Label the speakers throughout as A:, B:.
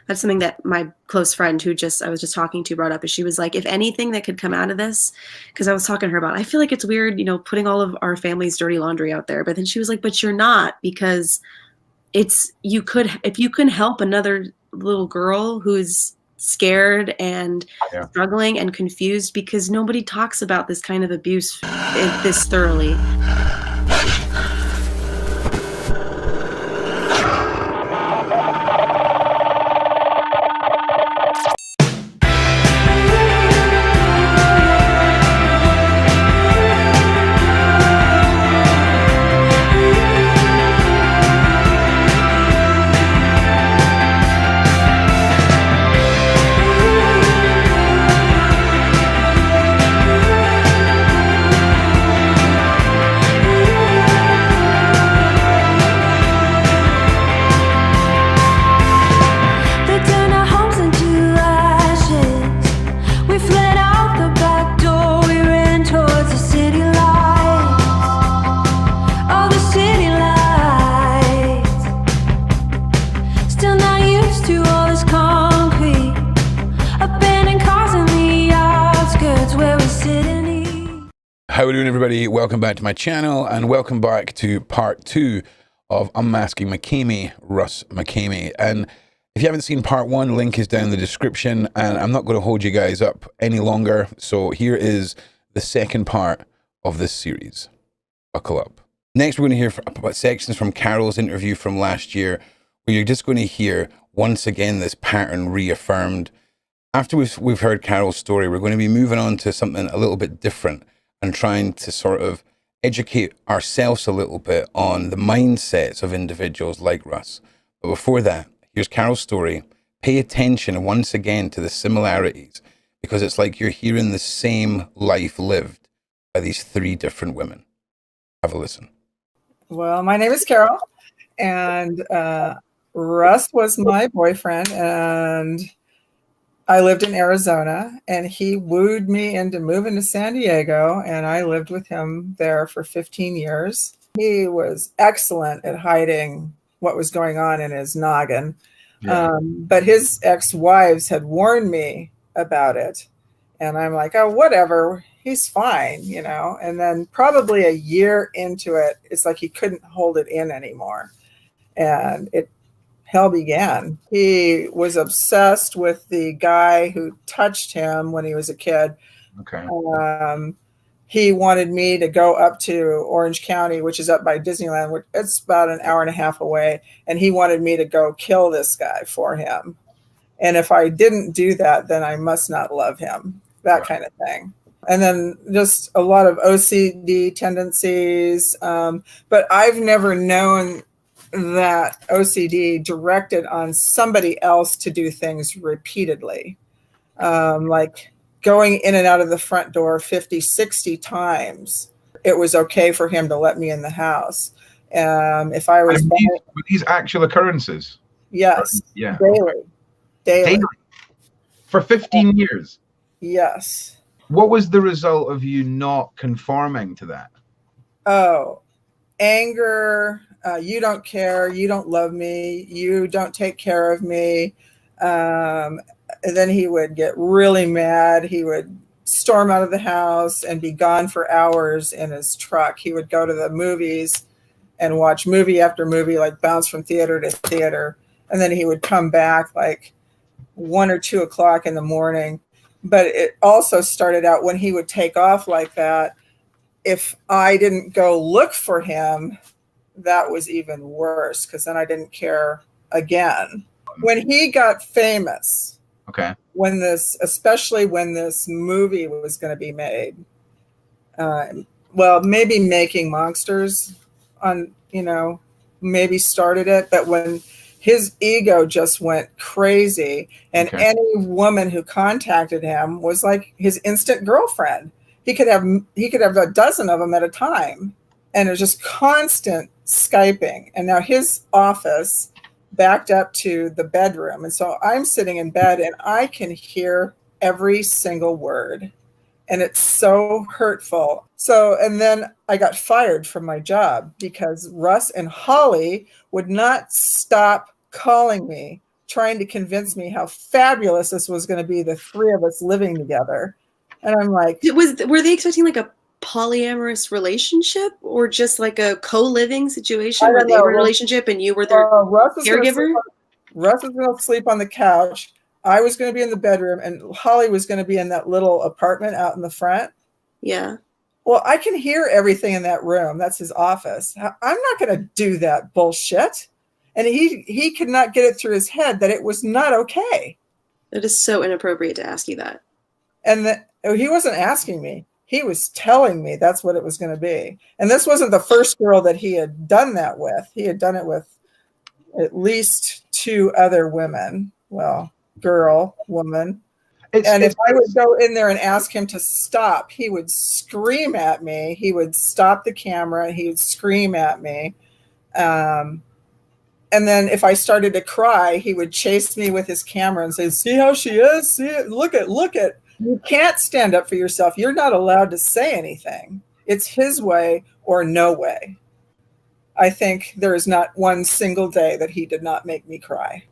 A: That's something that my close friend I was just talking to brought up, is she was like, if anything that could come out of this, because I was talking to her about, I feel like it's weird, putting all of our family's dirty laundry out there. But then she was like, but you're not, because if you can help another little girl who's scared and
B: Yeah.
A: struggling and confused, because nobody talks about this kind of abuse this thoroughly.
B: How are we doing, everybody? Welcome back to my channel, and welcome back to part 2 of Unmasking Mckamey, Russ Mckamey. And if you haven't seen part 1, link is down in the description, and I'm not going to hold you guys up any longer. So here is the second part of this series. Buckle up. Next, we're going to hear about sections from Carol's interview from last year, where you're just going to hear, once again, this pattern reaffirmed. After we've heard Carol's story, we're going to be moving on to something a little bit different, and trying to sort of educate ourselves a little bit on the mindsets of individuals like Russ. But before that, here's Carol's story. Pay attention once again to the similarities, because it's like you're hearing the same life lived by these 3 different women. Have a listen.
C: Well, my name is Carol, and Russ was my boyfriend, and I lived in Arizona, and he wooed me into moving to San Diego, and I lived with him there for 15 years. He was excellent at hiding what was going on in his noggin. Yeah. But his ex-wives had warned me about it, and I'm like, oh, whatever, he's fine, And then probably a year into it, it's like he couldn't hold it in anymore, and hell began. He was obsessed with the guy who touched him when he was a kid.
B: Okay.
C: He wanted me to go up to Orange County, which is up by Disneyland, which it's about an hour and a half away. And he wanted me to go kill this guy for him. And if I didn't do that, then I must not love him, that kind of thing. And then just a lot of OCD tendencies. But I've never known that OCD directed on somebody else to do things repeatedly, like going in and out of the front door 50, 60 times. It was okay for him to let me in the house. If I was...
B: Were these actual occurrences?
C: Yes.
B: Yeah.
C: Daily.
B: For 15 years?
C: Yes.
B: What was the result of you not conforming to that?
C: Oh, anger. You don't care. You don't love me. You don't take care of me. And then he would get really mad. He would storm out of the house and be gone for hours in his truck. He would go to the movies and watch movie after movie, like bounce from theater to theater. And then he would come back like 1 or 2 o'clock in the morning. But it also started out when he would take off like that. If I didn't go look for him, that was even worse, because then I didn't care again. When he got famous,
B: okay,
C: especially when this movie was going to be made, well, maybe Making Monsters maybe started it, but when his ego just went crazy, and any woman who contacted him was like his instant girlfriend. He could have a dozen of them at a time. And it was just constant Skyping. And now his office backed up to the bedroom. And so I'm sitting in bed and I can hear every single word. And it's so hurtful. So, and then I got fired from my job because Russ and Holly would not stop calling me, trying to convince me how fabulous this was going to be, the three of us living together. And I'm like,
A: were they expecting like a polyamorous relationship or just like a co-living situation where they were in a relationship and you were their caregiver?
C: Russ was going to sleep on the couch. I was going to be in the bedroom, and Holly was going to be in that little apartment out in the front.
A: Yeah.
C: Well, I can hear everything in that room. That's his office. I'm not going to do that bullshit. And he could not get it through his head that it was not okay.
A: It is so inappropriate to ask you that.
C: And he wasn't asking me. He was telling me that's what it was going to be. And this wasn't the first girl that he had done that with. He had done it with at least 2 other women. Well, woman. And if I would go in there and ask him to stop, he would scream at me. He would stop the camera. He would scream at me. And then if I started to cry, he would chase me with his camera and say, see how she is? See it? Look at. You can't stand up for yourself. You're not allowed to say anything. It's his way or no way. I think there is not one single day that he did not make me cry.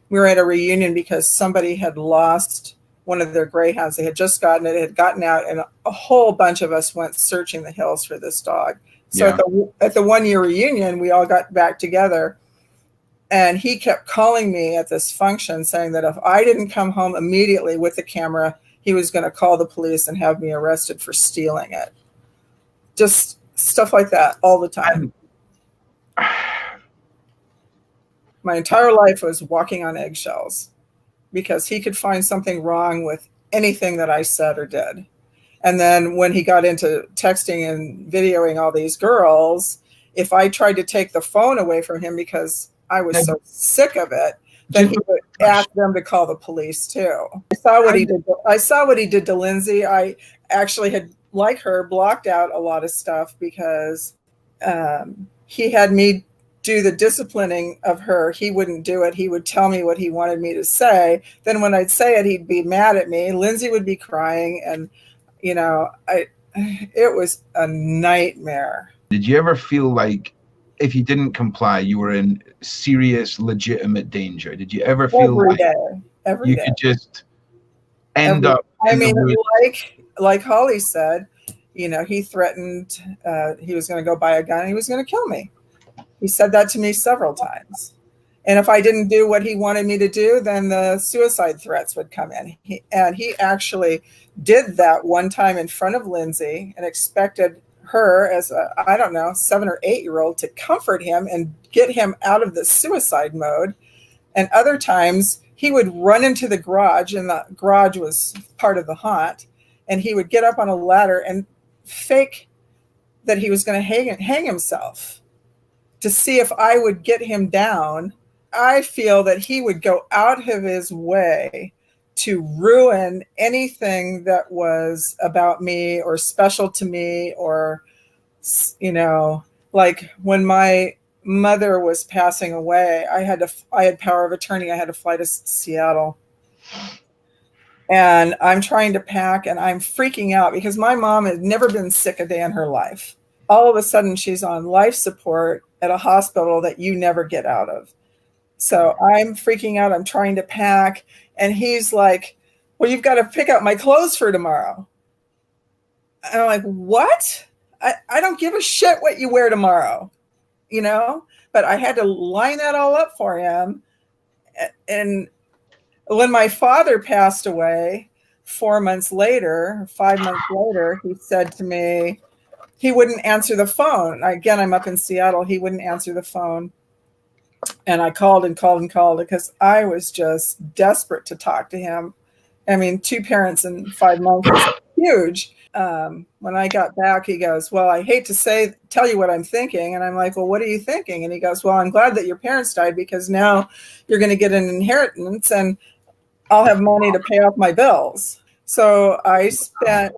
C: We were at a reunion because somebody had lost one of their greyhounds. They had just gotten it. It had gotten out, and a whole bunch of us went searching the hills for this dog. So at the 1-year reunion, we all got back together, and he kept calling me at this function saying that if I didn't come home immediately with the camera, he was going to call the police and have me arrested for stealing it. Just stuff like that all the time. My entire life was walking on eggshells because he could find something wrong with anything that I said or did. And then when he got into texting and videoing all these girls, if I tried to take the phone away from him because I was so sick of it, then he would ask them to call the police too. I saw what he did to Lindsay. I actually had, like her, blocked out a lot of stuff because he had me do the disciplining of her. He wouldn't do it. He would tell me what he wanted me to say. Then when I'd say it, he'd be mad at me. Lindsay would be crying, and it was a nightmare.
D: Did you ever feel like if you didn't comply, you were in serious, legitimate danger? Did you ever feel
C: every day
D: could just end up?
C: I mean, like Holly said, he threatened he was going to go buy a gun and he was going to kill me. He said that to me several times. And if I didn't do what he wanted me to do, then the suicide threats would come in. He actually did that one time in front of Lindsay and expected her as a, 7 or 8-year-old to comfort him and get him out of the suicide mode. And other times he would run into the garage, and the garage was part of the haunt, and he would get up on a ladder and fake that he was going to hang himself to see if I would get him down. I feel that he would go out of his way to ruin anything that was about me or special to me, or, like when my mother was passing away, I had power of attorney. I had to fly to Seattle, and I'm trying to pack, and I'm freaking out because my mom had never been sick a day in her life. All of a sudden she's on life support at a hospital that you never get out of. So I'm freaking out. I'm trying to pack. And he's like, well, you've got to pick out my clothes for tomorrow. And I'm like, what? I don't give a shit what you wear tomorrow, but I had to line that all up for him. And when my father passed away 5 months later, he said to me, he wouldn't answer the phone. Again, I'm up in Seattle. He wouldn't answer the phone. And I called and called and called because I was just desperate to talk to him. I mean, 2 parents in 5 months is huge. When I got back, he goes, well, I hate to tell you what I'm thinking. And I'm like, well, what are you thinking? And he goes, well, I'm glad that your parents died because now you're going to get an inheritance and I'll have money to pay off my bills. So I spent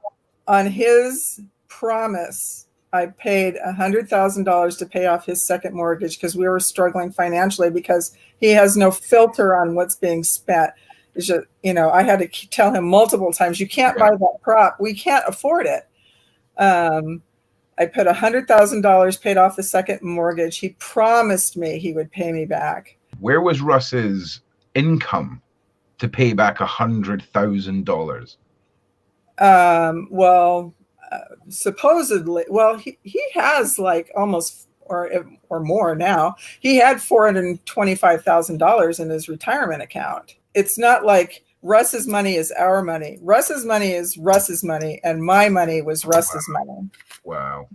C: on his promise. I paid $100,000 to pay off his second mortgage because we were struggling financially because he has no filter on what's being spent. It's just, I had to tell him multiple times, you can't buy that prop. We can't afford it. I put $100,000, paid off the second mortgage. He promised me he would pay me back.
D: where was Russ's income to pay back $100,000?
C: Well, supposedly, well, he has like almost or more now. He had $425,000 in his retirement account. It's not like Russ's money is our money. Russ's money is Russ's money, and my money was Russ's money.
D: Wow.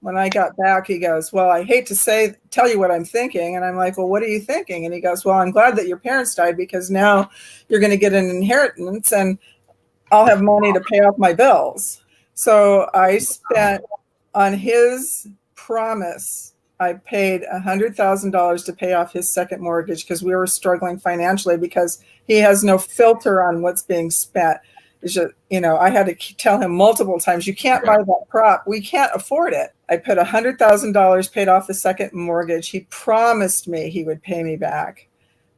C: When I got back, he goes, well, I hate to tell you what I'm thinking. And I'm like, well, what are you thinking? And he goes, well, I'm glad that your parents died, because now you're going to get an inheritance and I'll have money to pay off my bills. So I spent on his promise. I paid $100,000 to pay off his second mortgage because we were struggling financially, because he has no filter on what's being spent. It's just, I had to tell him multiple times, you can't buy that prop. We can't afford it. I put $100,000, paid off the second mortgage. He promised me he would pay me back.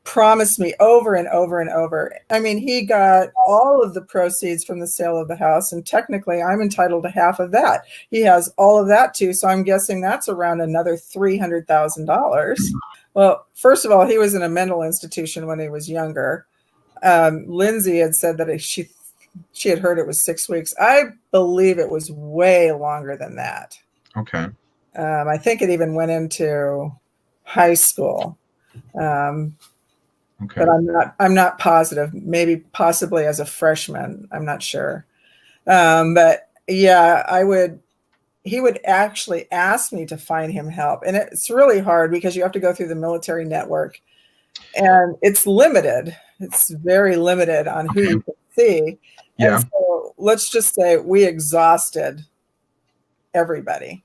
C: Promised me over and over and over. I mean, he got all of the proceeds from the sale of the house, and technically I'm entitled to half of that. He has all of that too, so I'm guessing that's around another $300,000. Well, first of all, he was in a mental institution when he was younger. Lindsay had said that she had heard it was 6 weeks. I believe it was way longer than that.
D: Okay.
C: I think it even went into high school.
D: Okay.
C: But I'm not positive. Maybe possibly as a freshman. I'm not sure. But yeah, he would actually ask me to find him help. And it's really hard because you have to go through the military network, and it's limited. It's very limited on who you can see.
D: Yeah.
C: And so let's just say we exhausted everybody,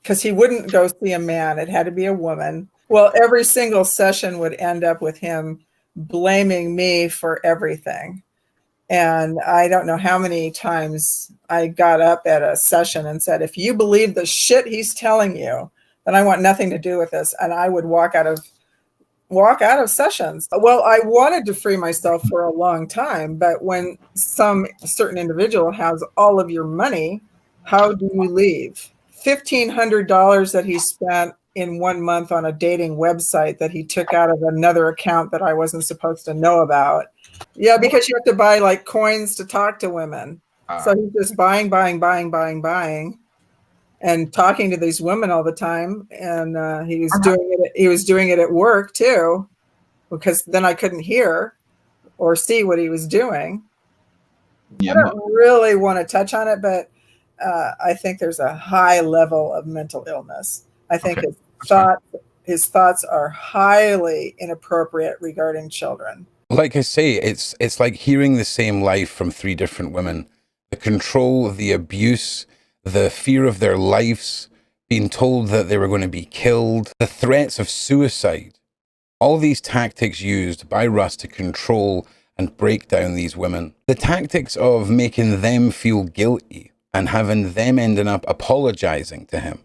C: because he wouldn't go see a man. It had to be a woman. Well, every single session would end up with him blaming me for everything. And I don't know how many times I got up at a session and said, if you believe the shit he's telling you, then I want nothing to do with this. And I would walk out of sessions. Well, I wanted to free myself for a long time, but when some certain individual has all of your money, how do you leave? $1,500 that he spent in 1 month on a dating website that he took out of another account that I wasn't supposed to know about. Yeah, because you have to buy like coins to talk to women. So he's just buying, and talking to these women all the time. And he was doing it at work too, because then I couldn't hear or see what he was doing. Yeah. I don't really want to touch on it, but I think there's a high level of mental illness. I think his thoughts are highly inappropriate regarding children.
B: Like I say, it's like hearing the same life from 3 different women. The control, the abuse, the fear of their lives, being told that they were going to be killed, the threats of suicide. All these tactics used by Russ to control and break down these women. The tactics of making them feel guilty and having them ending up apologizing to him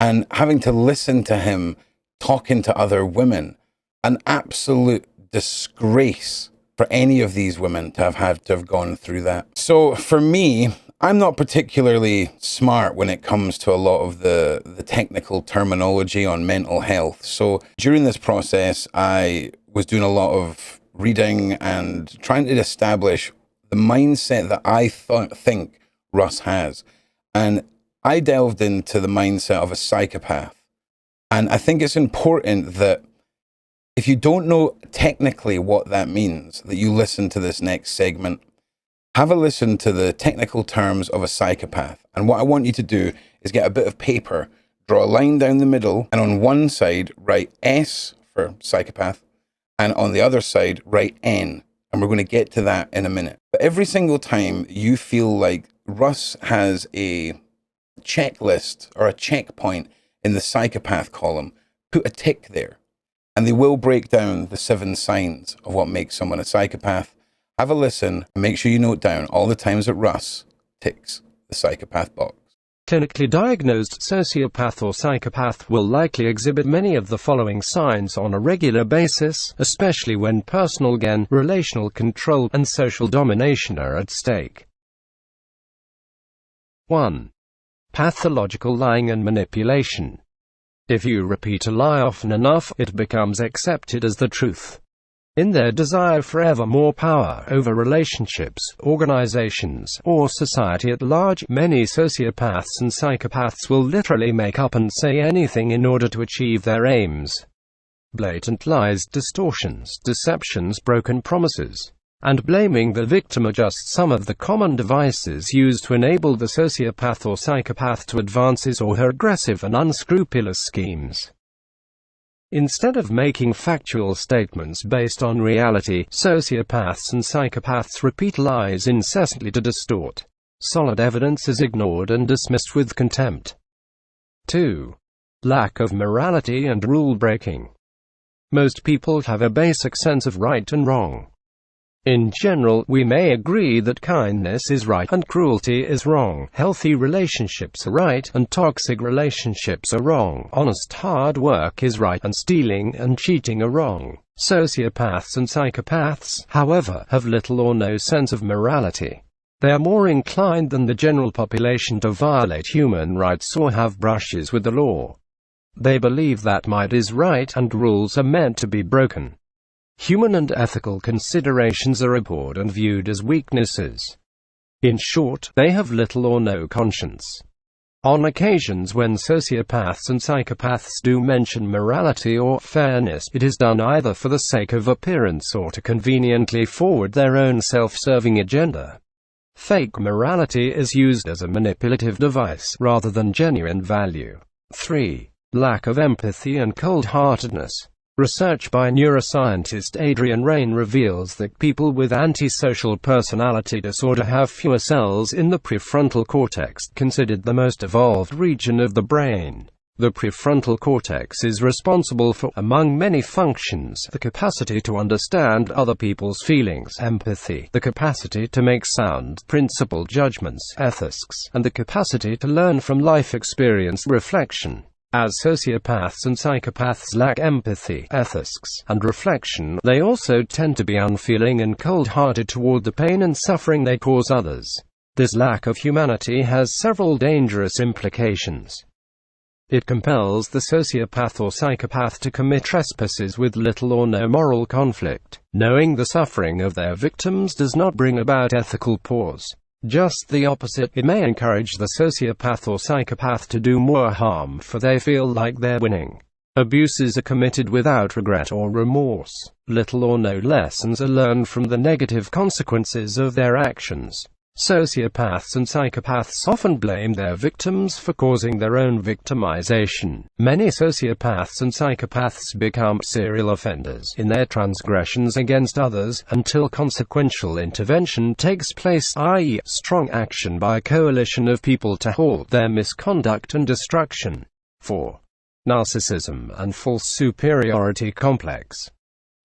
B: and having to listen to him talking to other women. An absolute disgrace for any of these women to have had to have gone through that. So for me, I'm not particularly smart when it comes to a lot of the technical terminology on mental health. So during this process, I was doing a lot of reading and trying to establish the mindset that I think Russ has. And I delved into the mindset of a psychopath. And I think it's important that if you don't know technically what that means, that you listen to this next segment. Have a listen to the technical terms of a psychopath. And what I want you to do is get a bit of paper, draw a line down the middle, and on one side, write S for psychopath, and on the other side, write N. And we're going to get to that in a minute. But every single time you feel like Russ has a checklist or a checkpoint in the psychopath column, put a tick there. And they will break down the 7 signs of what makes someone a psychopath. Have a listen and make sure you note down all the times that Russ ticks the psychopath box.
E: Clinically diagnosed sociopath or psychopath will likely exhibit many of the following signs on a regular basis, especially when personal gain, relational control, and social domination are at stake. 1. Pathological lying and manipulation. If you repeat a lie often enough, it becomes accepted as the truth. In their desire for ever more power over relationships, organizations, or society at large, many sociopaths and psychopaths will literally make up and say anything in order to achieve their aims. Blatant lies, distortions, deceptions, broken promises, and blaming the victim are just some of the common devices used to enable the sociopath or psychopath to advance his or her aggressive and unscrupulous schemes. Instead of making factual statements based on reality, sociopaths and psychopaths repeat lies incessantly to distort. Solid evidence is ignored and dismissed with contempt. 2. Lack of morality and rule-breaking. Most people have a basic sense of right and wrong. In general, we may agree that kindness is right and cruelty is wrong, healthy relationships are right and toxic relationships are wrong, honest hard work is right and stealing and cheating are wrong. Sociopaths and psychopaths, however, have little or no sense of morality. They are more inclined than the general population to violate human rights or have brushes with the law. They believe that might is right and rules are meant to be broken. Human and ethical considerations are ignored and viewed as weaknesses. In short, they have little or no conscience. On occasions when sociopaths and psychopaths do mention morality or fairness, it is done either for the sake of appearance or to conveniently forward their own self-serving agenda. Fake morality is used as a manipulative device rather than genuine value. 3. Lack of empathy and cold-heartedness. Research by neuroscientist Adrian Raine reveals that people with antisocial personality disorder have fewer cells in the prefrontal cortex, considered the most evolved region of the brain. The prefrontal cortex is responsible for, among many functions, the capacity to understand other people's feelings, empathy, the capacity to make sound, principled judgments, ethics, and the capacity to learn from life experience, reflection. As sociopaths and psychopaths lack empathy, ethics, and reflection, they also tend to be unfeeling and cold-hearted toward the pain and suffering they cause others. This lack of humanity has several dangerous implications. It compels the sociopath or psychopath to commit trespasses with little or no moral conflict. Knowing the suffering of their victims does not bring about ethical pause. Just the opposite, it may encourage the sociopath or psychopath to do more harm, for they feel like they're winning. Abuses are committed without regret or remorse. Little or no lessons are learned from the negative consequences of their actions. Sociopaths and psychopaths often blame their victims for causing their own victimization. Many sociopaths and psychopaths become serial offenders in their transgressions against others, until consequential intervention takes place, i.e., strong action by a coalition of people to halt their misconduct and destruction. 4. Narcissism and false superiority complex.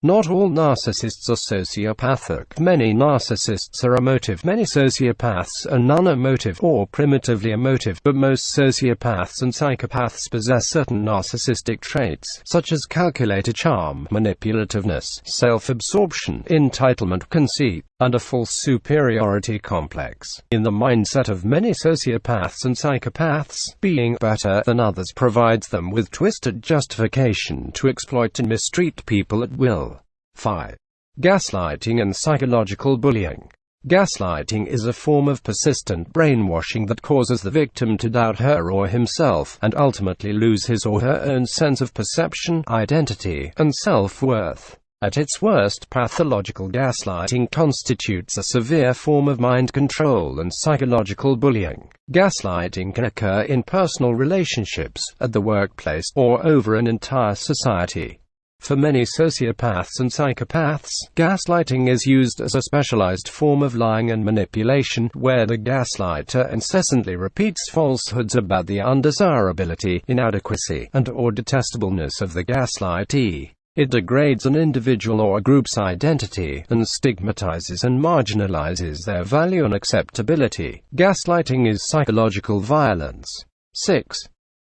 E: Not all narcissists are sociopathic. Many narcissists are emotive. Many sociopaths are non-emotive or primitively emotive, but most sociopaths and psychopaths possess certain narcissistic traits, such as calculated charm, manipulativeness, self-absorption, entitlement, conceit, and a false superiority complex. In the mindset of many sociopaths and psychopaths, being better than others provides them with twisted justification to exploit and mistreat people at will. 5. Gaslighting and psychological bullying. Gaslighting is a form of persistent brainwashing that causes the victim to doubt her or himself, and ultimately lose his or her own sense of perception, identity, and self-worth. At its worst, pathological gaslighting constitutes a severe form of mind control and psychological bullying. Gaslighting can occur in personal relationships, at the workplace, or over an entire society. For many sociopaths and psychopaths, gaslighting is used as a specialized form of lying and manipulation, where the gaslighter incessantly repeats falsehoods about the undesirability, inadequacy, and/or detestableness of the gaslightee. It degrades an individual or a group's identity, and stigmatizes and marginalizes their value and acceptability. Gaslighting is psychological violence. 6.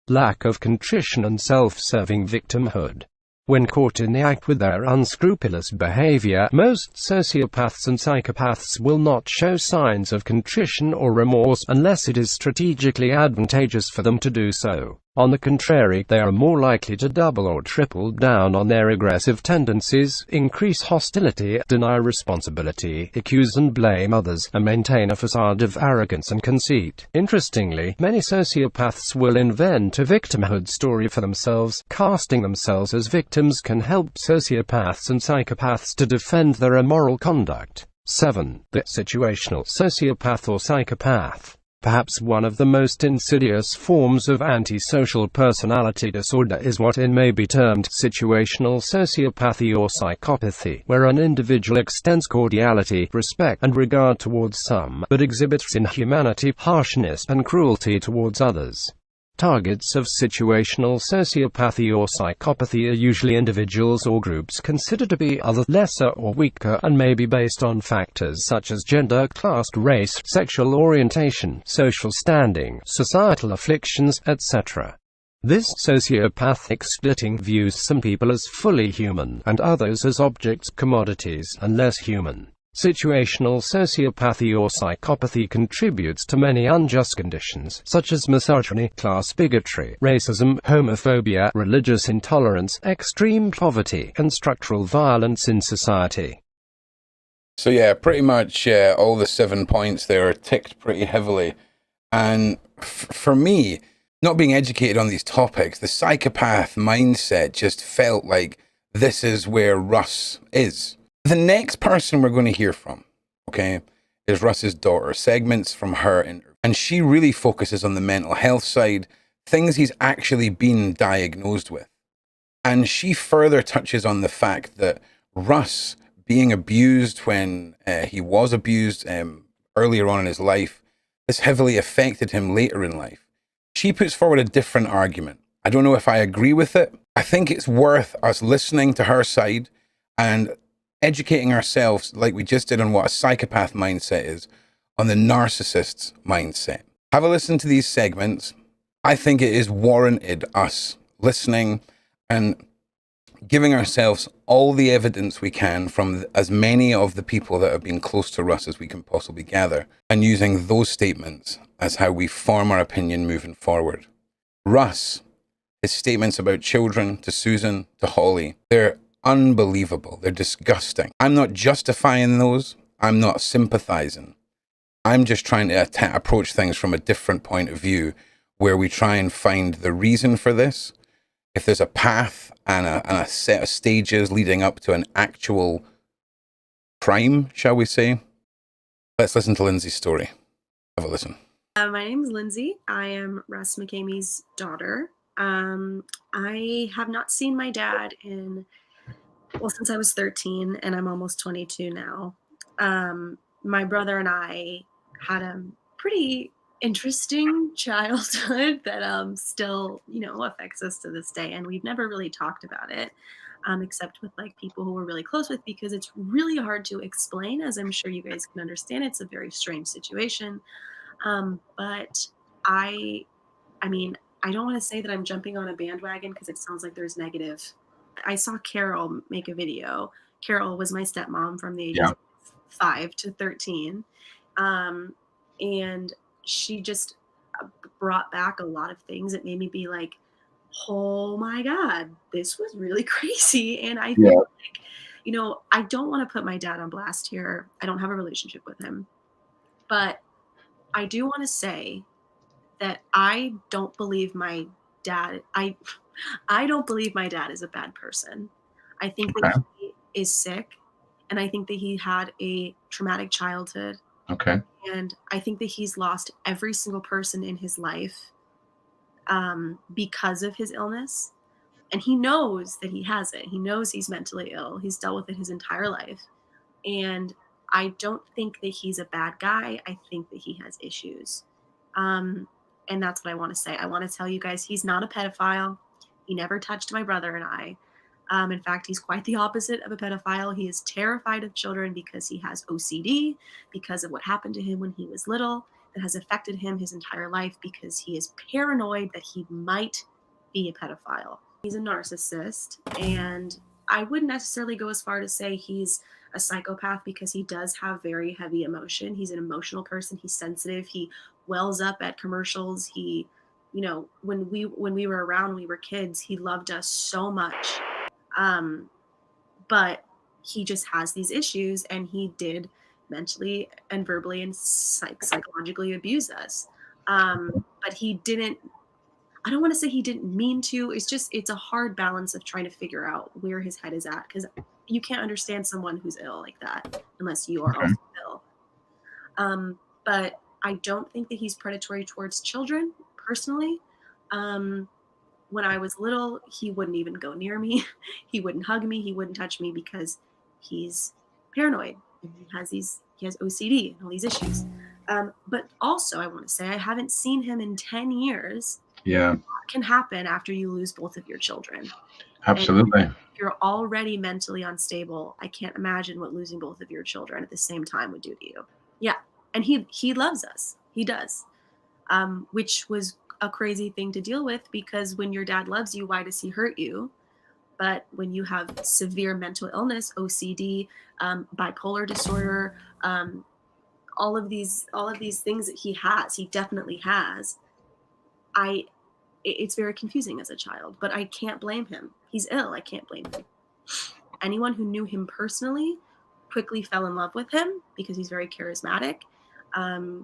E: Lack of contrition and self-serving victimhood. When caught in the act with their unscrupulous behavior, most sociopaths and psychopaths will not show signs of contrition or remorse unless it is strategically advantageous for them to do so. On the contrary, they are more likely to double or triple down on their aggressive tendencies, increase hostility, deny responsibility, accuse and blame others, and maintain a facade of arrogance and conceit. Interestingly, many sociopaths will invent a victimhood story for themselves. Casting themselves as victims can help sociopaths and psychopaths to defend their immoral conduct. 7. The situational sociopath or psychopath. Perhaps one of the most insidious forms of antisocial personality disorder is what may be termed situational sociopathy or psychopathy, where an individual extends cordiality, respect, and regard towards some, but exhibits inhumanity, harshness, and cruelty towards others. Targets of situational sociopathy or psychopathy are usually individuals or groups considered to be other, lesser, or weaker, and may be based on factors such as gender, class, race, sexual orientation, social standing, societal afflictions, etc. This sociopathic splitting views some people as fully human, and others as objects, commodities, and less human. Situational sociopathy or psychopathy contributes to many unjust conditions, such as misogyny, class bigotry, racism, homophobia, religious intolerance, extreme poverty, and structural violence in society.
B: So yeah, pretty much all the 7 points there are ticked pretty heavily. And for me, not being educated on these topics, the psychopath mindset just felt like this is where Russ is. The next person we're going to hear from, okay, is Russ's daughter. Segments from her interview. And she really focuses on the mental health side, things he's actually been diagnosed with. And she further touches on the fact that Russ being abused when he was abused earlier on in his life, this heavily affected him later in life. She puts forward a different argument. I don't know if I agree with it. I think it's worth us listening to her side and educating ourselves like we just did on what a psychopath mindset is, on the narcissist's mindset. Have a listen to these segments. I think it is warranted us listening and giving ourselves all the evidence we can from as many of the people that have been close to Russ as we can possibly gather, and using those statements as how we form our opinion moving forward. Russ, his statements about children, to Susan, to Holly, they're unbelievable. They're disgusting. I'm not justifying those. I'm not sympathizing. I'm just trying to approach things from a different point of view, where we try and find the reason for this. If there's a path and a set of stages leading up to an actual crime, shall we say? Let's listen to Lindsay's story. Have a listen.
A: My name is Lindsay. I am Russ Mckamey's daughter. I have not seen my dad since I was 13, and I'm almost 22 now. My brother and I had a pretty interesting childhood that still, affects us to this day. And we've never really talked about it, except with like people who we're really close with, because it's really hard to explain, as I'm sure you guys can understand. It's a very strange situation. But I mean, I don't want to say that I'm jumping on a bandwagon because it sounds like there's negative. I saw Carol make a video. Carol was my stepmom from the ages of 5 to 13. And she just brought back a lot of things that made me be like, oh my God, this was really crazy. And I feel like, I don't want to put my dad on blast here. I don't have a relationship with him. But I do want to say that I don't believe my dad. I don't believe my dad is a bad person. I think that he is sick, and I think that he had a traumatic childhood.
D: Okay.
A: And I think that he's lost every single person in his life because of his illness. And he knows that he has it. He knows he's mentally ill. He's dealt with it his entire life. And I don't think that he's a bad guy. I think that he has issues. And that's what I want to say. I want to tell you guys, he's not a pedophile. He never touched my brother and I. In fact, he's quite the opposite of a pedophile. He is terrified of children because he has OCD, because of what happened to him when he was little, that has affected him his entire life, because he is paranoid that he might be a pedophile. He's a narcissist, and I wouldn't necessarily go as far to say he's a psychopath, because he does have very heavy emotion. He's an emotional person. He's sensitive. He wells up at commercials. He you know, when we were around, when we were kids, he loved us so much. Um, but he just has these issues, and he did mentally and verbally and psychologically abuse us. But he didn't, I don't want to say he didn't mean to. It's just, it's a hard balance of trying to figure out where his head is at, because you can't understand someone who's ill like that unless you are
D: Okay.
A: also ill. But I don't think that he's predatory towards children personally. Um, when I was little, he wouldn't even go near me. He wouldn't hug me. He wouldn't touch me because he's paranoid and he has OCD and all these issues. But also, I want to say I haven't seen him in 10 years.
D: Yeah,
A: What can happen after you lose both of your children? And
D: absolutely.
A: if you're already mentally unstable, I can't imagine what losing both of your children at the same time would do to you. Yeah. And he loves us. He does. Which was a crazy thing to deal with, because when your dad loves you, why does he hurt you? But when you have severe mental illness, OCD, bipolar disorder, all of these things that he definitely has. It's very confusing as a child, but I can't blame him. He's ill. I can't blame him. Anyone who knew him personally quickly fell in love with him because he's very charismatic.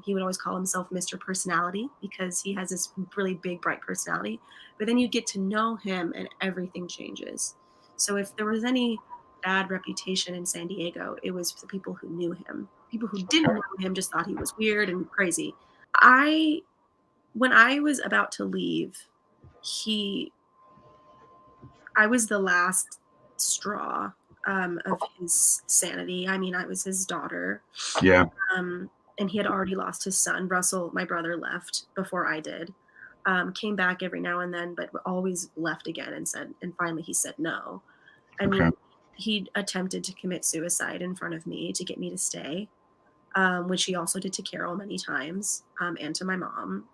A: He would always call himself Mr. Personality because he has this really big, bright personality. But then you get to know him and everything changes. So if there was any bad reputation in San Diego, it was the people who knew him. People who didn't know him just thought he was weird and crazy. I, when I was about to leave, he, I was the last straw of his sanity. I mean, I was his daughter.
D: Yeah.
A: And he had already lost his son. Russell, my brother, left before I did. Came back every now and then, but always left again and finally he said no. I mean,
D: Okay.
A: he attempted to commit suicide in front of me to get me to stay, which he also did to Carol many times, and to my mom.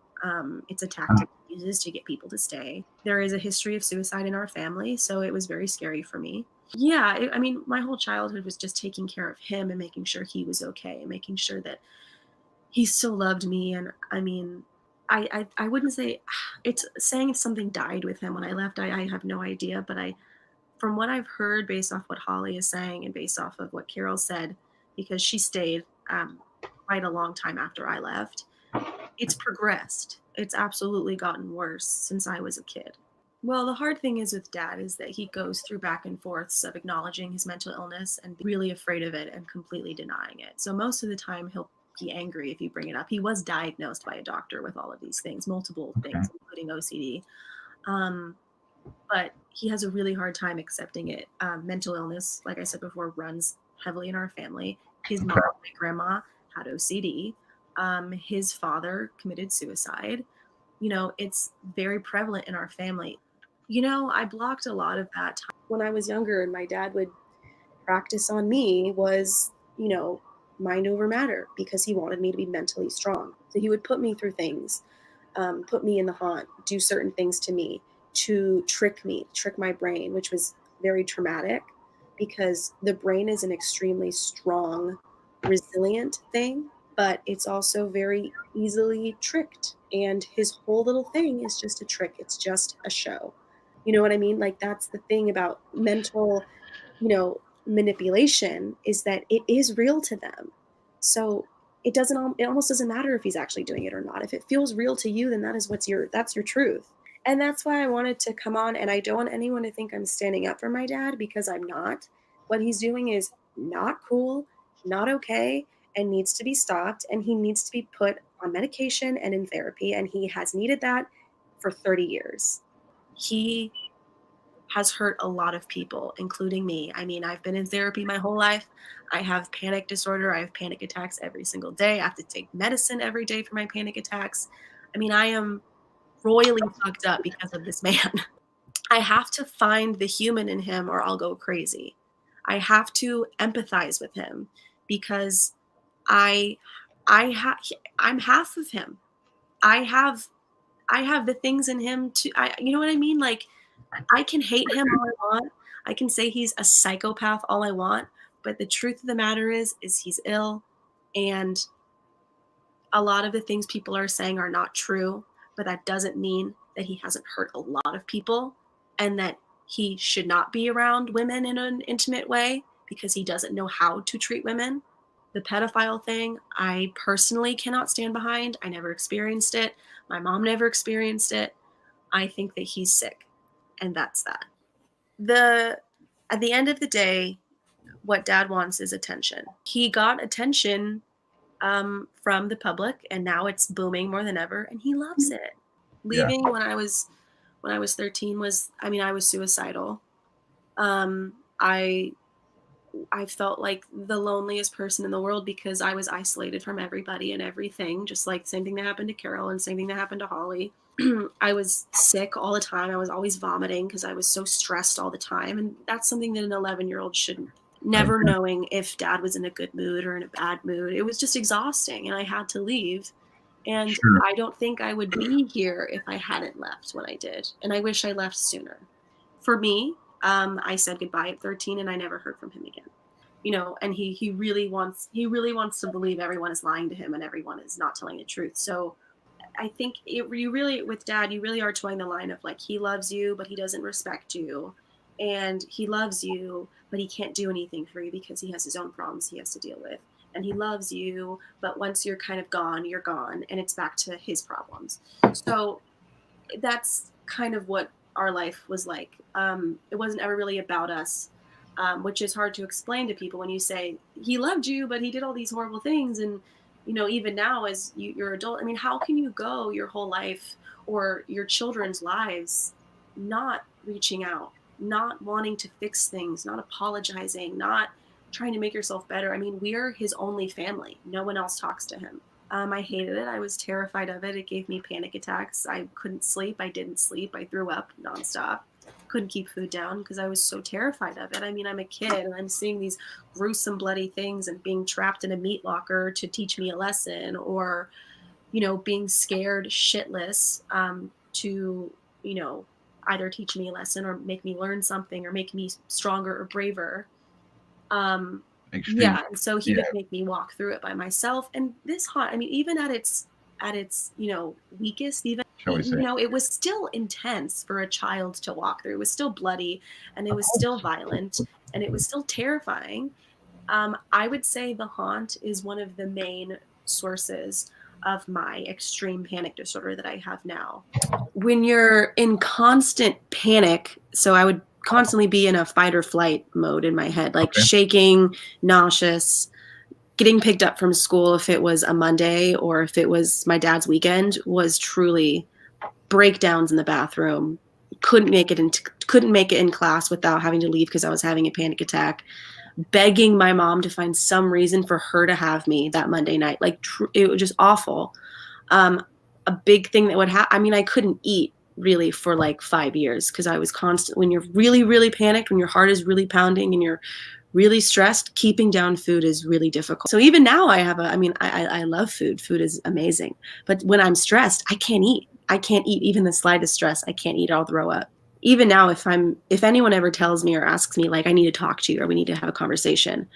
A: It's a tactic he uses to get people to stay. There is a history of suicide in our family, so it was very scary for me. Yeah, I mean, my whole childhood was just taking care of him and making sure he was okay and making sure that he still loved me. And I mean, I wouldn't say it's saying if something died with him when I left. I have no idea, but from what I've heard, based off what Holly is saying and based off of what Carol said, because she stayed quite a long time after I left, it's progressed. It's absolutely gotten worse since I was a kid. Well, the hard thing is with dad is that he goes through back and forths of acknowledging his mental illness and really afraid of it and completely denying it. So most of the time he'll be angry if you bring it up. He was diagnosed by a doctor with all of these things, multiple things, including OCD. But he has a really hard time accepting it. Mental illness, like I said before, runs heavily in our family. His mom, my grandma, had OCD. His father committed suicide. You know, it's very prevalent in our family. You know, I blocked a lot of that time. When I was younger and my dad would practice on me was, you know, mind over matter because he wanted me to be mentally strong. So he would put me through things, put me in the haunt, do certain things to me to trick me, trick my brain, which was very traumatic because the brain is an extremely strong, resilient thing, but it's also very easily tricked. And his whole little thing is just a trick. It's just a show. You know what I mean? Like that's the thing about mental, you know, manipulation is that it is real to them. So it almost doesn't matter if he's actually doing it or not. If it feels real to you, then that's your truth. And that's why I wanted to come on, and I don't want anyone to think I'm standing up for my dad because I'm not. What he's doing is not cool, not okay, and needs to be stopped, and he needs to be put on medication and in therapy, and he has needed that for 30 years. He has hurt a lot of people, including me. I mean, I've been in therapy my whole life. I have panic disorder. I have panic attacks every single day. I have to take medicine every day for my panic attacks. I mean, I am royally fucked up because of this man. I have to find the human in him or I'll go crazy. I have to empathize with him because I I ha- I'm half of him. I have I have the things in him to you know what I mean? Like I can hate him all I want. I can say he's a psychopath all I want, but the truth of the matter is he's ill and a lot of the things people are saying are not true, but that doesn't mean that he hasn't hurt a lot of people and that he should not be around women in an intimate way because he doesn't know how to treat women. The pedophile thing, I personally cannot stand behind. I never experienced it. My mom never experienced it. I think that he's sick, and that's that. At the end of the day, what Dad wants is attention. He got attention from the public, and now it's booming more than ever, and he loves it. Leaving when I was 13 was, I mean, I was suicidal. I felt like the loneliest person in the world because I was isolated from everybody and everything, just like same thing that happened to Carol and same thing that happened to Holly. I was sick all the time. I was always vomiting because I was so stressed all the time. And that's something that an 11-year-old shouldn't, never knowing if Dad was in a good mood or in a bad mood. It was just exhausting and I had to leave. And I don't think I would be here if I hadn't left when I did. And I wish I left sooner. For me, I said goodbye at 13 and I never heard from him again. You know, and he really wants to believe everyone is lying to him and everyone is not telling the truth. So I think with Dad, you really are towing the line of like, he loves you, but he doesn't respect you. And he loves you, but he can't do anything for you because he has his own problems he has to deal with. And he loves you, but once you're kind of gone, you're gone, and it's back to his problems. So that's kind of what our life was like. It wasn't ever really about us, which is hard to explain to people when you say he loved you, but he did all these horrible things. And, you know, even now as you're adult, I mean, how can you go your whole life or your children's lives not reaching out, not wanting to fix things, not apologizing, not trying to make yourself better? I mean, we're his only family. No one else talks to him. I hated it. I was terrified of it. It gave me panic attacks. I couldn't sleep. I didn't sleep. I threw up nonstop. Couldn't keep food down because I was so terrified of it. I mean, I'm a kid and I'm seeing these gruesome, bloody things and being trapped in a meat locker to teach me a lesson, or, you know, being scared shitless to, you know, either teach me a lesson or make me learn something or make me stronger or braver. Yeah, and so he would make me walk through it by myself. And this haunt, I mean, even at its you know, weakest, even, you know, it was still intense for a child to walk through. It was still bloody and it was still violent and it was still terrifying. I would say the haunt is one of the main sources of my extreme panic disorder that I have now. When you're in constant panic, so I would constantly be in a fight or flight mode in my head, like shaking, nauseous, getting picked up from school if it was a Monday or if it was my dad's weekend was truly breakdowns in the bathroom. Couldn't make it in class without having to leave because I was having a panic attack. Begging my mom to find some reason for her to have me that Monday night. Like it was just awful. A big thing that would happen, I mean, I couldn't eat really for like 5 years because I was constant. When you're really, really panicked, when your heart is really pounding and you're really stressed, keeping down food is really difficult. So even now I love food. Food is amazing. But when I'm stressed, I can't eat. I can't eat even the slightest stress. I can't eat. I'll throw up. Even now, if anyone ever tells me or asks me like, I need to talk to you or we need to have a conversation,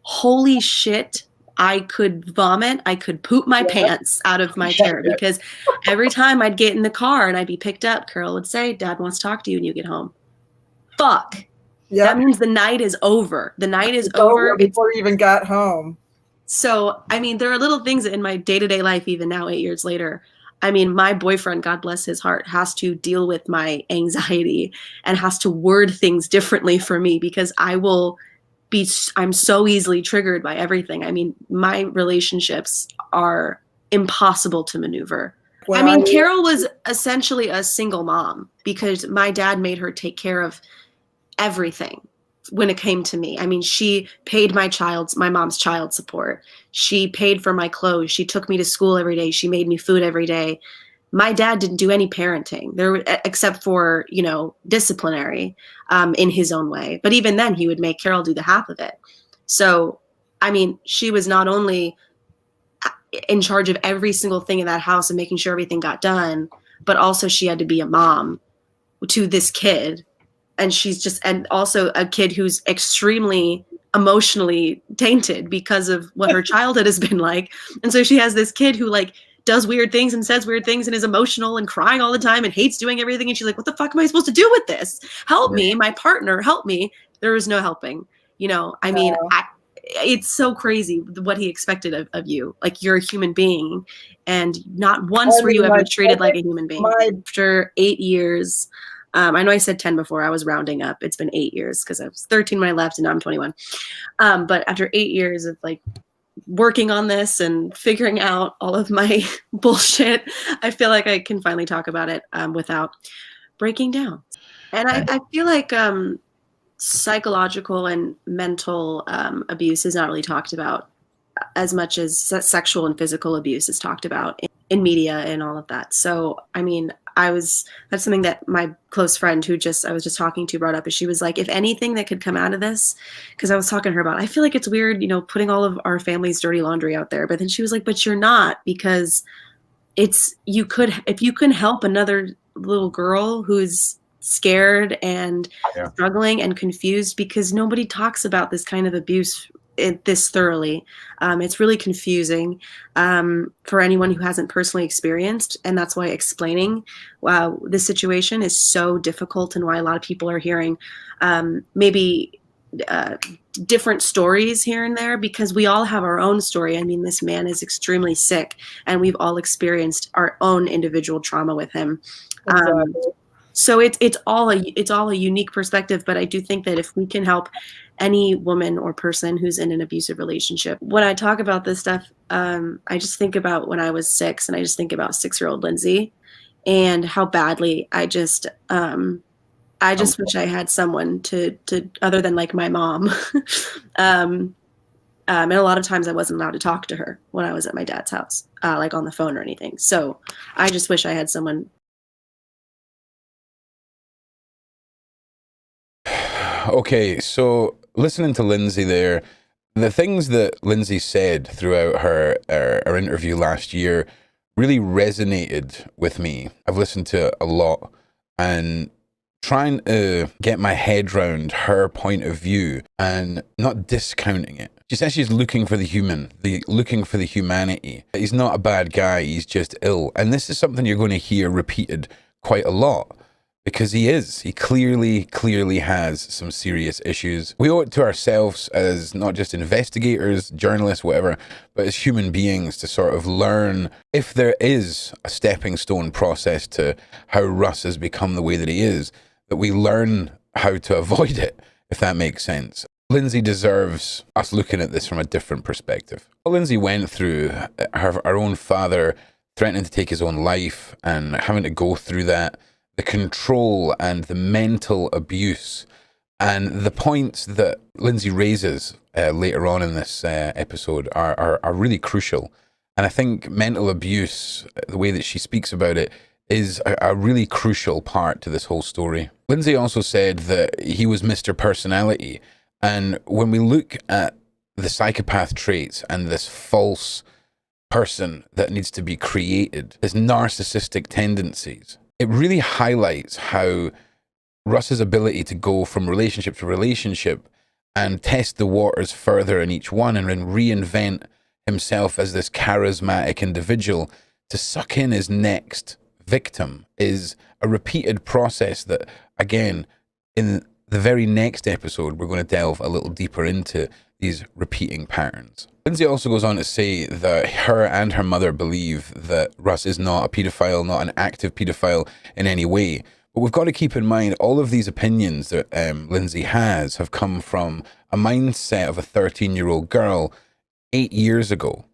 A: holy shit, I could vomit. I could poop my pants out of my chair because every time I'd get in the car and I'd be picked up, Carol would say, Dad wants to talk to you when you get home. Fuck. Yep. That means the night is over. The night is over
C: before you even got home.
A: So, I mean, there are little things in my day-to-day life, even now, 8 years later. I mean, my boyfriend, God bless his heart, has to deal with my anxiety and has to word things differently for me because I'm so easily triggered by everything. I mean, my relationships are impossible to maneuver. I mean, Carol was essentially a single mom because my dad made her take care of everything when it came to me. I mean, she paid my mom's child support. She paid for my clothes. She took me to school every day. She made me food every day. My dad didn't do any parenting there except for, you know, disciplinary in his own way. But even then he would make Carol do the half of it. So, I mean, she was not only in charge of every single thing in that house and making sure everything got done, but also she had to be a mom to this kid. And also a kid who's extremely emotionally tainted because of what her childhood has been like. And so she has this kid who like does weird things and says weird things and is emotional and crying all the time and hates doing everything. And she's like, what the fuck am I supposed to do with this? Help me, my partner, help me. There is no helping. You know, I mean, it's so crazy what he expected of you. Like, you're a human being, and not once were you ever treated like a human being. After 8 years, I know I said 10 before, I was rounding up. It's been 8 years because I was 13 when I left and now I'm 21. But after 8 years of like working on this and figuring out all of my bullshit, I feel like I can finally talk about it without breaking down. And I feel like psychological and mental abuse is not really talked about as much as sexual and physical abuse is talked about in media and all of that. So, I mean, that's something that my close friend I was just talking to brought up, is she was like, if anything that could come out of this, because I was talking to her about, I feel like it's weird, you know, putting all of our family's dirty laundry out there. But then she was like, but you're not, because if you can help another little girl who's scared and struggling and confused, because nobody talks about this kind of abuse this thoroughly. It's really confusing for anyone who hasn't personally experienced, and that's why explaining this situation is so difficult, and why a lot of people are hearing maybe different stories here and there, because we all have our own story. I mean, this man is extremely sick, and we've all experienced our own individual trauma with him. So it's all a unique perspective, but I do think that if we can help any woman or person who's in an abusive relationship, when I talk about this stuff, I just think about when I was 6, and I just think about 6-year-old Lindsay, and how badly I just wish I had someone to other than like my mom. And a lot of times I wasn't allowed to talk to her when I was at my dad's house, like on the phone or anything. So I just wish I had someone.
B: Okay, so listening to Lindsay there, the things that Lindsay said throughout her interview last year really resonated with me. I've listened to it a lot, and trying to get my head around her point of view and not discounting it. She says she's looking for the human, looking for the humanity. He's not a bad guy, he's just ill. And this is something you're going to hear repeated quite a lot, because he clearly has some serious issues. We owe it to ourselves as not just investigators, journalists, whatever, but as human beings to sort of learn if there is a stepping stone process to how Russ has become the way that he is, that we learn how to avoid it, if that makes sense. Lindsay deserves us looking at this from a different perspective. Lindsay went through her own father threatening to take his own life and having to go through that, the control and the mental abuse, and the points that Lindsay raises later on in this episode are really crucial. And I think mental abuse, the way that she speaks about it, is a really crucial part to this whole story. Lindsay also said that he was Mr. Personality. And when we look at the psychopath traits and this false person that needs to be created, his narcissistic tendencies, it really highlights how Russ's ability to go from relationship to relationship and test the waters further in each one, and then reinvent himself as this charismatic individual to suck in his next victim, is a repeated process that, again, in the very next episode, we're going to delve a little deeper into these repeating patterns. Lindsay also goes on to say that her and her mother believe that Russ is not a pedophile, not an active pedophile in any way. But we've got to keep in mind all of these opinions that Lindsay have come from a mindset of a 13-year-old girl 8 years ago.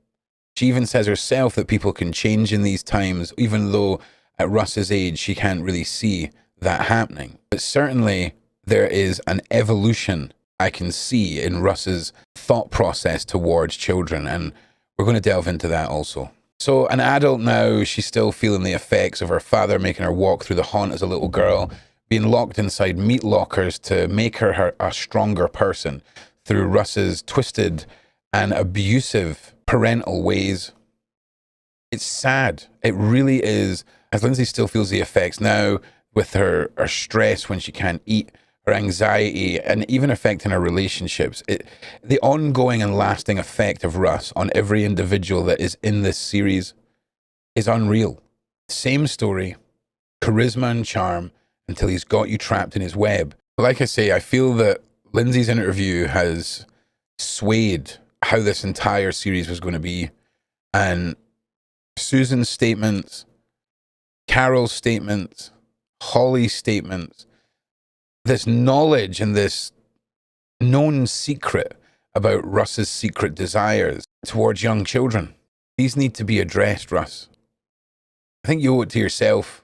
B: She even says herself that people can change in these times, even though at Russ's age, she can't really see that happening. But certainly there is an evolution I can see in Russ's thought process towards children, and we're going to delve into that also. So an adult now, she's still feeling the effects of her father making her walk through the haunt as a little girl, being locked inside meat lockers to make her a stronger person through Russ's twisted and abusive parental ways. It's sad. It really is. As Lindsay still feels the effects now with her stress when she can't eat, her anxiety, and even affecting her relationships. The ongoing and lasting effect of Russ on every individual that is in this series is unreal. Same story, charisma and charm until he's got you trapped in his web. Like I say, I feel that Lindsay's interview has swayed how this entire series was going to be. And Susan's statements, Carol's statements, Holly's statements, this knowledge and this known secret about Russ's secret desires towards young children. These need to be addressed, Russ. I think you owe it to yourself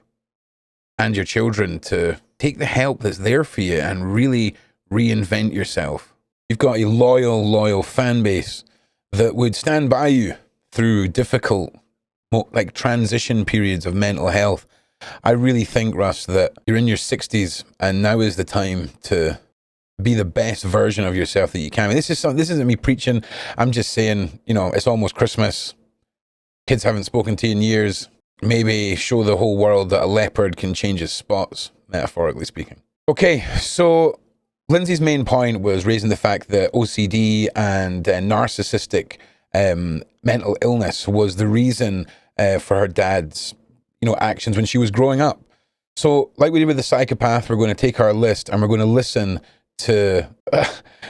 B: and your children to take the help that's there for you and really reinvent yourself. You've got a loyal fan base that would stand by you through difficult, like transition periods of mental health. I really think, Russ, that you're in your 60s and now is the time to be the best version of yourself that you can. I mean, this isn't me preaching. I'm just saying, you know, it's almost Christmas. Kids haven't spoken to you in years. Maybe show the whole world that a leopard can change his spots, metaphorically speaking. Okay, so Lindsay's main point was raising the fact that OCD and narcissistic mental illness was the reason for her dad's, you know, actions when she was growing up. So, like we did with the psychopath, we're going to take our list and we're going to listen to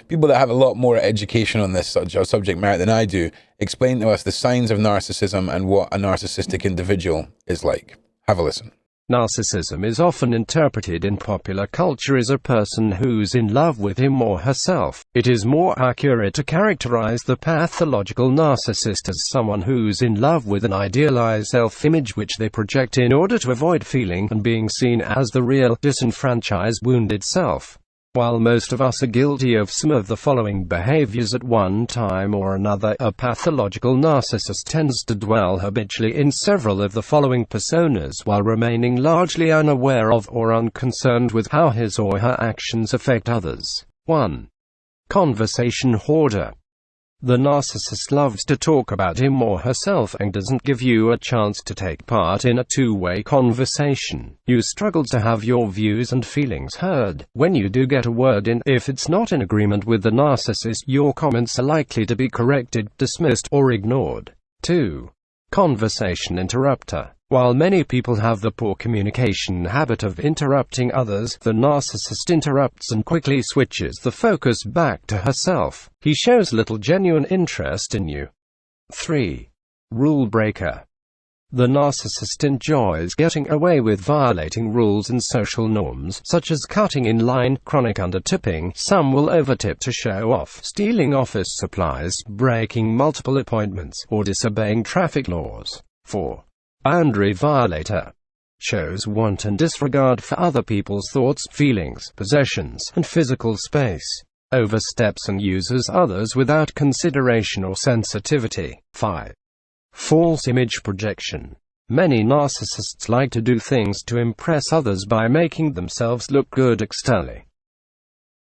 B: people that have a lot more education on this subject matter than I do, explain to us the signs of narcissism and what a narcissistic individual is like. Have a listen.
E: Narcissism is often interpreted in popular culture as a person who's in love with him or herself. It is more accurate to characterize the pathological narcissist as someone who's in love with an idealized self-image which they project in order to avoid feeling and being seen as the real, disenfranchised, wounded self. While most of us are guilty of some of the following behaviors at one time or another, a pathological narcissist tends to dwell habitually in several of the following personas while remaining largely unaware of or unconcerned with how his or her actions affect others. 1. Conversation hoarder. The narcissist loves to talk about him or herself and doesn't give you a chance to take part in a two-way conversation. You struggle to have your views and feelings heard. When you do get a word in, if it's not in agreement with the narcissist, your comments are likely to be corrected, dismissed, or ignored. 2. Conversation interrupter. While many people have the poor communication habit of interrupting others, the narcissist interrupts and quickly switches the focus back to herself. He shows little genuine interest in you. 3. Rule breaker. The narcissist enjoys getting away with violating rules and social norms, such as cutting in line, chronic undertipping, some will overtip to show off, stealing office supplies, breaking multiple appointments, or disobeying traffic laws. 4. Boundary violator. Shows wanton disregard for other people's thoughts, feelings, possessions, and physical space. Oversteps and uses others without consideration or sensitivity. 5. False image projection. Many narcissists like to do things to impress others by making themselves look good externally.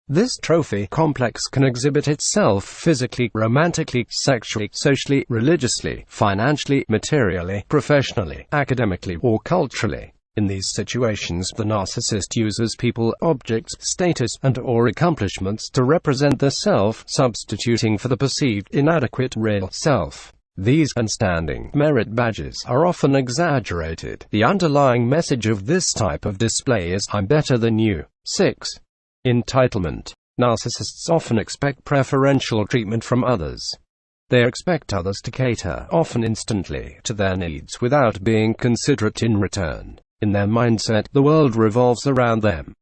E: This trophy complex can exhibit itself physically, romantically, sexually, socially, religiously, financially, materially, professionally, academically, or culturally. In these situations, the narcissist uses people, objects, status, and/or accomplishments to represent the self, substituting for the perceived, inadequate real self. These outstanding merit badges are often exaggerated. The underlying message of this type of display is, "I'm better than you." 6. Entitlement. Narcissists often expect preferential treatment from others. They expect others to cater, often instantly, to their needs without being considerate in return. In their mindset, the world revolves around them.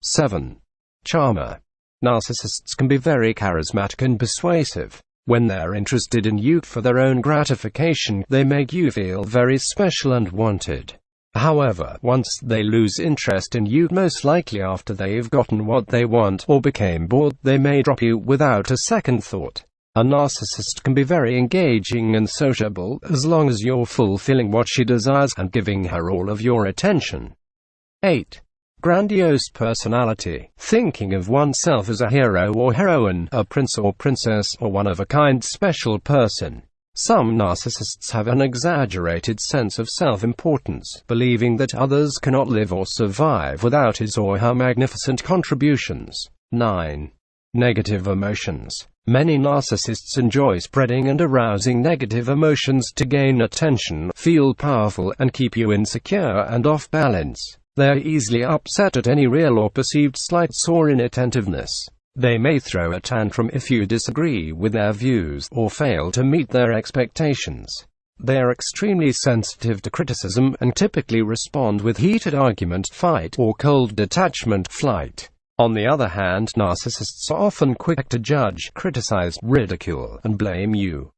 E: 7. Charmer. Narcissists can be very charismatic and persuasive. When they're interested in you for their own gratification, they make you feel very special and wanted. However, once they lose interest in you, most likely after they've gotten what they want, or became bored, they may drop you without a second thought. A narcissist can be very engaging and sociable, as long as you're fulfilling what she desires and giving her all of your attention. 8. Grandiose personality. Thinking of oneself as a hero or heroine, a prince or princess, or one-of-a-kind special person. Some narcissists have an exaggerated sense of self-importance, believing that others cannot live or survive without his or her magnificent contributions. 9. Negative emotions. Many narcissists enjoy spreading and arousing negative emotions to gain attention, feel powerful, and keep you insecure and off balance. They are easily upset at any real or perceived slights or inattentiveness. They may throw a tantrum if you disagree with their views or fail to meet their expectations. They are extremely sensitive to criticism and typically respond with heated argument, fight, or cold detachment, flight. On the other hand, narcissists are often quick to judge, criticize, ridicule, and blame you.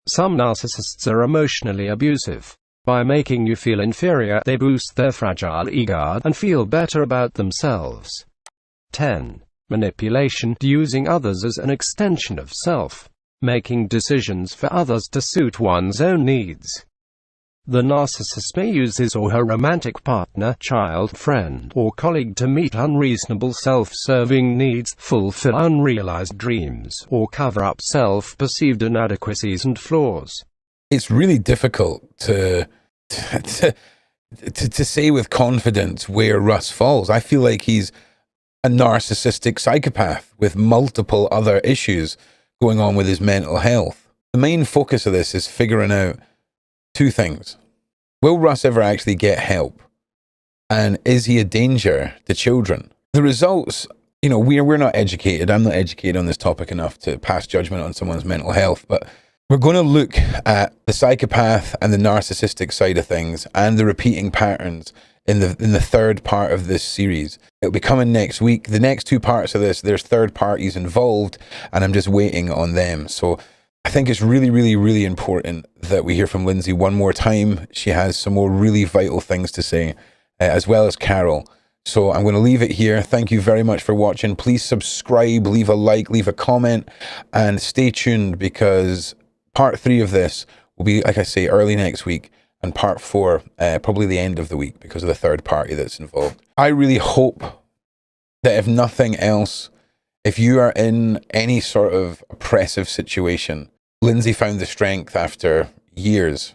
E: Some narcissists are emotionally abusive. By making you feel inferior, they boost their fragile ego and feel better about themselves. 10. Manipulation. Using others as an extension of self. Making decisions for others to suit one's own needs. The narcissist may use his or her romantic partner, child, friend, or colleague to meet unreasonable self-serving needs, fulfill unrealized dreams, or cover up self-perceived inadequacies and flaws.
B: It's really difficult to say with confidence where Russ falls. I feel like he's a narcissistic psychopath with multiple other issues going on with his mental health. The main focus of this is figuring out two things. Will Russ ever actually get help? And is he a danger to children? The results, you know, we're not educated. I'm not educated on this topic enough to pass judgment on someone's mental health, but we're going to look at the psychopath and the narcissistic side of things and the repeating patterns in the third part of this series. It'll be coming next week. The next two parts of this, there's third parties involved, and I'm just waiting on them. So I think it's really, really, really important that we hear from Lindsay one more time. She has some more really vital things to say, as well as Carol. So I'm going to leave it here. Thank you very much for watching. Please subscribe, leave a like, leave a comment, and stay tuned, because part 3 of this will be, like I say, early next week, and part 4 probably the end of the week because of the third party that's involved. I really hope that if nothing else, if you are in any sort of oppressive situation, Lindsay found the strength after years.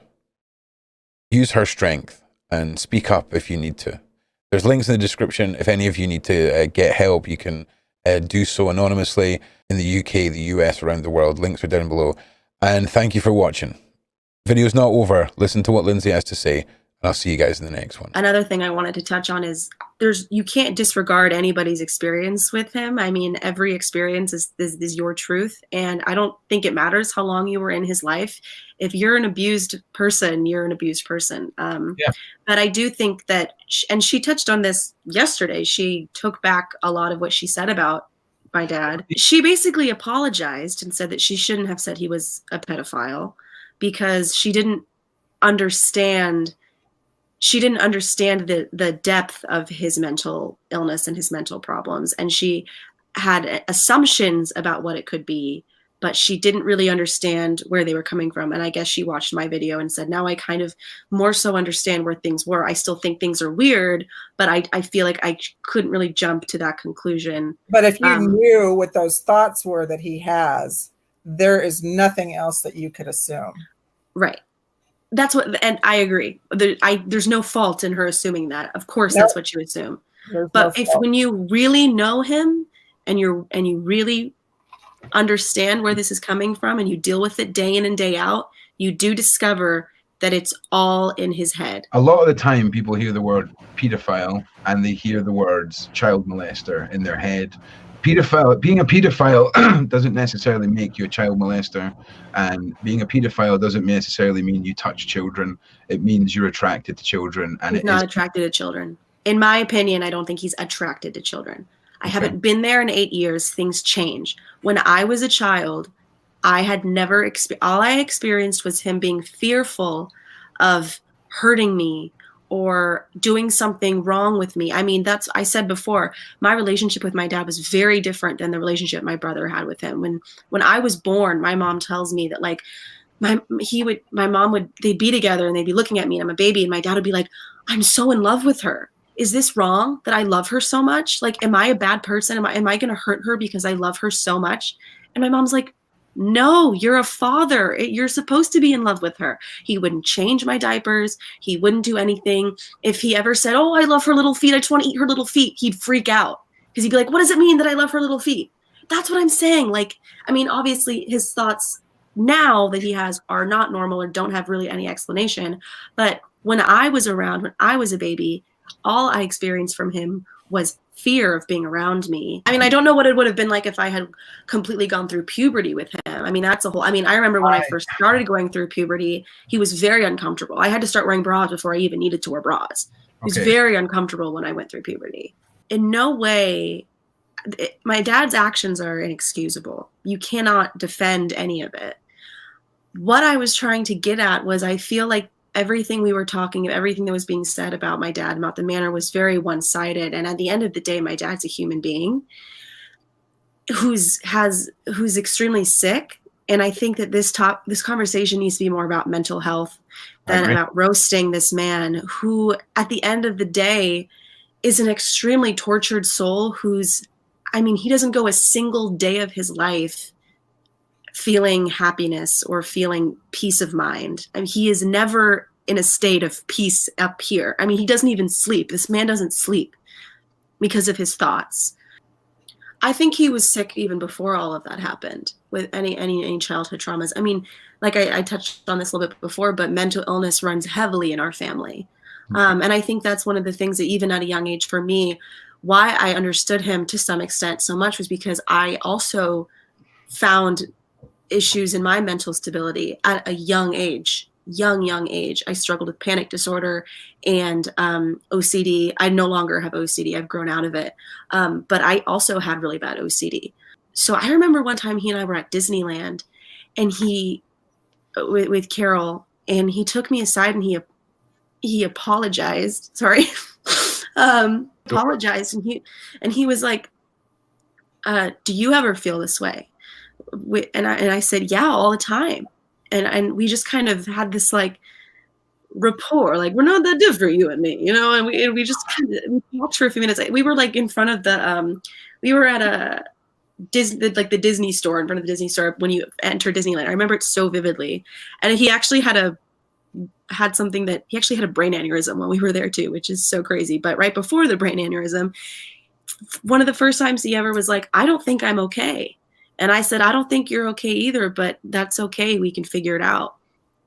B: Use her strength and speak up if you need to. There's links in the description. If any of you need to get help, you can do so anonymously in the UK, the US, around the world. Links are down below. And thank you for watching. Video's not over. Listen to what Lindsay has to say, and I'll see you guys in the next one.
A: Another thing I wanted to touch on is you can't disregard anybody's experience with him. I mean, every experience is your truth, and I don't think it matters how long you were in his life. If you're an abused person, you're an abused person.
D: Yeah.
A: But I do think that, and she touched on this yesterday, she took back a lot of what she said about my dad. She basically apologized and said that she shouldn't have said he was a pedophile, because she didn't understand the depth of his mental illness and his mental problems, and she had assumptions about what it could be, but she didn't really understand where they were coming from. And I guess she watched my video and said, now I kind of more so understand where things were. I still think things are weird, but I feel like I couldn't really jump to that conclusion.
C: But if you knew what those thoughts were that he has, there is nothing else that you could assume.
A: Right. That's what, and I agree. There's no fault in her assuming that. Of course, that's what you assume. But when you really know him and you really understand where this is coming from and you deal with it day in and day out, you do discover that it's all in his head.
D: A lot of the time people hear the word pedophile and they hear the words child molester in their head. Being a pedophile doesn't necessarily make you a child molester, and being a pedophile doesn't necessarily mean you touch children. It means you're attracted to children. And
A: he's not attracted to children. In my opinion, I don't think he's attracted to children. I haven't been there in 8 years. Things change. When I was a child, I had never all I experienced was him being fearful of hurting me or doing something wrong with me. I mean, I said before, my relationship with my dad was very different than the relationship my brother had with him. When I was born, my mom tells me that, like, they'd be together and they'd be looking at me and I'm a baby, and my dad would be like, I'm so in love with her. Is this wrong that I love her so much? Like, am I a bad person? Am I going to hurt her because I love her so much? And my mom's like, no, you're a father. You're supposed to be in love with her. He wouldn't change my diapers. He wouldn't do anything. If he ever said, oh, I love her little feet, I just want to eat her little feet, he'd freak out because he'd be like, what does it mean that I love her little feet? That's what I'm saying. Like, I mean, obviously his thoughts now that he has are not normal or don't have really any explanation. But when I was around, when I was a baby, all I experienced from him was fear of being around me. I mean, I don't know what it would have been like if I had completely gone through puberty with him. I mean, that's a whole, I mean, I remember when I first started going through puberty, he was very uncomfortable. I had to start wearing bras before I even needed to wear bras. He was very uncomfortable when I went through puberty. In no way, my dad's actions are inexcusable. You cannot defend any of it. What I was trying to get at was, I feel like everything we were talking, everything that was being said about my dad, about the manor, was very one-sided. And at the end of the day, my dad's a human being who's extremely sick. And I think that this conversation needs to be more about mental health than about roasting this man who, at the end of the day, is an extremely tortured soul who's, I mean, he doesn't go a single day of his life feeling happiness or feeling peace of mind. I mean, he is never in a state of peace up here. I mean, he doesn't even sleep. This man doesn't sleep because of his thoughts. I think he was sick even before all of that happened with any childhood traumas. I mean, like I touched on this a little bit before, but mental illness runs heavily in our family. And I think that's one of the things that even at a young age for me, why I understood him to some extent so much was because I also found issues in my mental stability at a young age. I struggled with panic disorder and OCD. I no longer have OCD. I've grown out of it. But I also had really bad OCD. So I remember one time he and I were at Disneyland, and with Carol, and he took me aside and he apologized. Sorry. Apologized. And he was like, do you ever feel this way? And I said, yeah, all the time. And we just kind of had this like rapport, like, we're not that different, you and me, you know. And we just kind of, we talked for a few minutes. We were like in front of the we were at a the Disney store, in front of the Disney store when you enter Disneyland. I remember it so vividly. And he actually had a brain aneurysm when we were there too, which is so crazy. But right before the brain aneurysm, one of the first times he ever was like, I don't think I'm okay. And I said, I don't think you're okay either, but that's okay. We can figure it out.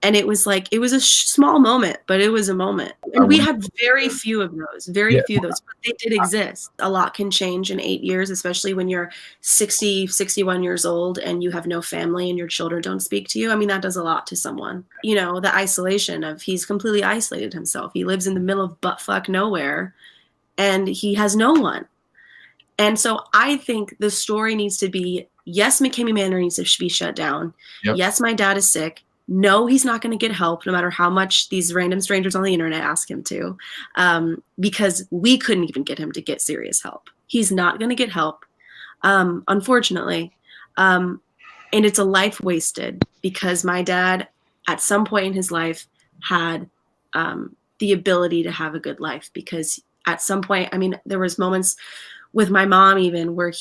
A: And it was like, it was a small moment, but it was a moment. And we had very few of those, few of those, but they did exist. A lot can change in 8 years, especially when you're 60, 61 years old and you have no family and your children don't speak to you. I mean, that does a lot to someone. You know, the isolation of, he's completely isolated himself. He lives in the middle of buttfuck nowhere and he has no one. And so I think the story needs to be, yes, Mckamey Manor needs to be shut down. Yep. Yes, my dad is sick. No, he's not going to get help no matter how much these random strangers on the internet ask him to, because we couldn't even get him to get serious help. He's not going to get help, unfortunately. And it's a life wasted because my dad, at some point in his life, had the ability to have a good life, because at some point, I mean, there was moments with my mom even where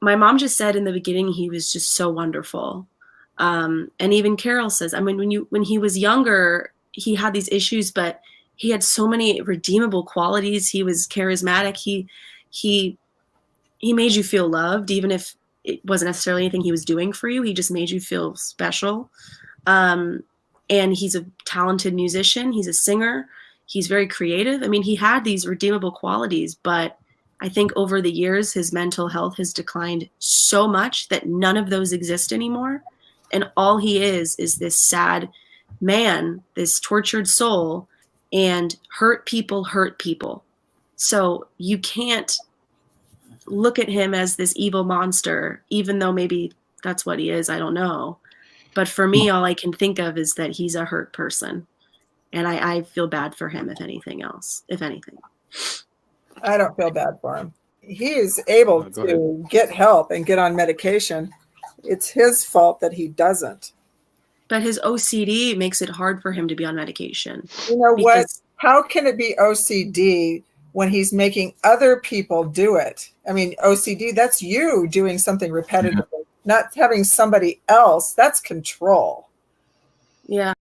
A: my mom just said in the beginning, he was just so wonderful. And even Carol says, I mean, when he was younger, he had these issues, but he had so many redeemable qualities. He was charismatic. He made you feel loved, even if it wasn't necessarily anything he was doing for you. He just made you feel special. And he's a talented musician. He's a singer. He's very creative. I mean, he had these redeemable qualities, but I think over the years, his mental health has declined so much that none of those exist anymore. And all he is this sad man, this tortured soul, and hurt people. So you can't look at him as this evil monster, even though maybe that's what he is. I don't know. But for me, all I can think of is that he's a hurt person. And I feel bad for him, if anything.
C: I don't feel bad for him. He is able to get help and get on medication. It's his fault that he doesn't.
A: But his OCD makes it hard for him to be on medication.
C: You know what? How can it be OCD when he's making other people do it? I mean, OCD, that's you doing something repetitively, not having somebody else. That's control.
A: Yeah.